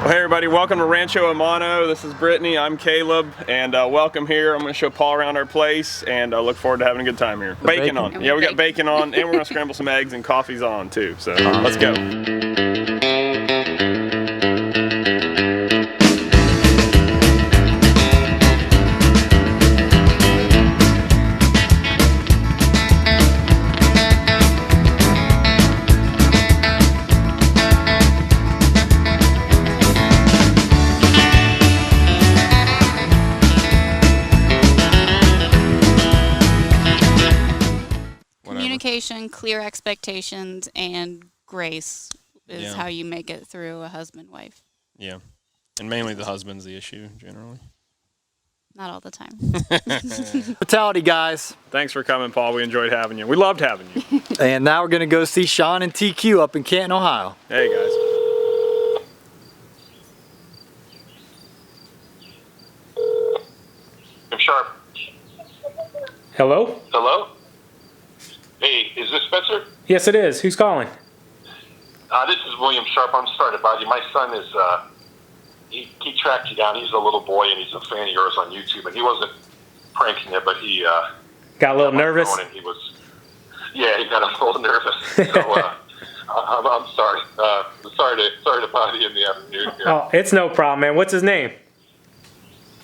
Well, hey everybody, welcome to Rancho Amano. This is Brittany, I'm Caleb, and welcome here. I'm going to show Paul around our place, and I look forward to having a good time here. Bacon on. Yeah, we got bacon on, and we're going to scramble some eggs, and coffee's on too, so let's go. Communication, clear expectations, and grace is how you make it through a husband-wife. Yeah, and mainly the husband's the issue, generally. Not all the time. Hospitality, guys. Thanks for coming, Paul. We enjoyed having you. We loved having you. And now we're going to go see Sean and TQ up in Canton, Ohio. Hey, guys. I'm Sharp. Hello? Hello? Hey, is this Spencer? Yes, it is. Who's calling? This is William Sharp. I'm sorry to bother you. My son is, he tracked you down. He's a little boy, and he's a fan of yours on YouTube. And he wasn't pranking you, but he got a little nervous. And he was, yeah, he got a little nervous. So I'm sorry. Sorry to bother you in the afternoon here. Oh, it's no problem, man. What's his name?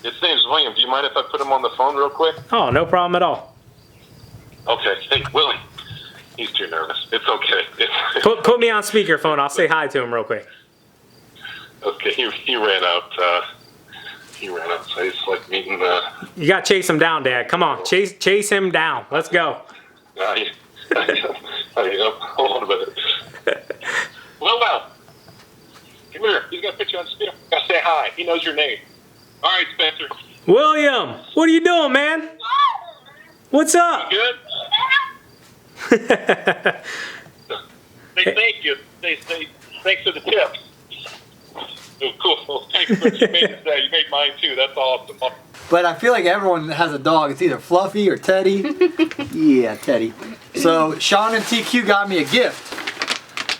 His name's William. Do you mind if I put him on the phone real quick? Oh, no problem at all. Okay. Hey, Willie. He's too nervous. It's okay. Put me on speakerphone. I'll say hi to him real quick. Okay, he ran out. So he's like meeting You got to chase him down, Dad. Come on. Chase him down. Let's go. Hold on a minute. Well, come here. He's got a picture on speaker. Gotta say hi. He knows your name. All right, Spencer. William, what are you doing, man? What's up? You good? Say thank you. Say thanks for the tips. Oh, cool. Well, thanks for what you made today. You made mine too. That's awesome. But I feel like everyone that has a dog, it's either Fluffy or Teddy. Yeah, Teddy. So Sean and TQ got me a gift.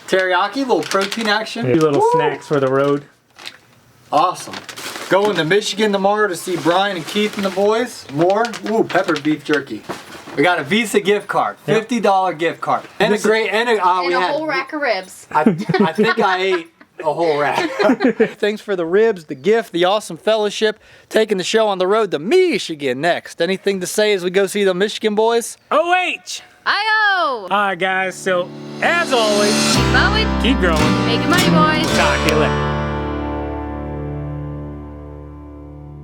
Teriyaki, little protein action. A few little snacks for the road. Awesome. Going to Michigan tomorrow to see Brian and Keith and the boys. More. Ooh, pepper beef jerky. We got a Visa gift card, $50 gift card, and a great and a whole rack of ribs. I think I ate a whole rack. Thanks for the ribs, the gift, the awesome fellowship, taking the show on the road to Michigan next. Anything to say as we go see the Michigan boys? OH! I-O! All right, guys. So, as always, Keep mowing. keep growing. Making money, boys. Talk to you later.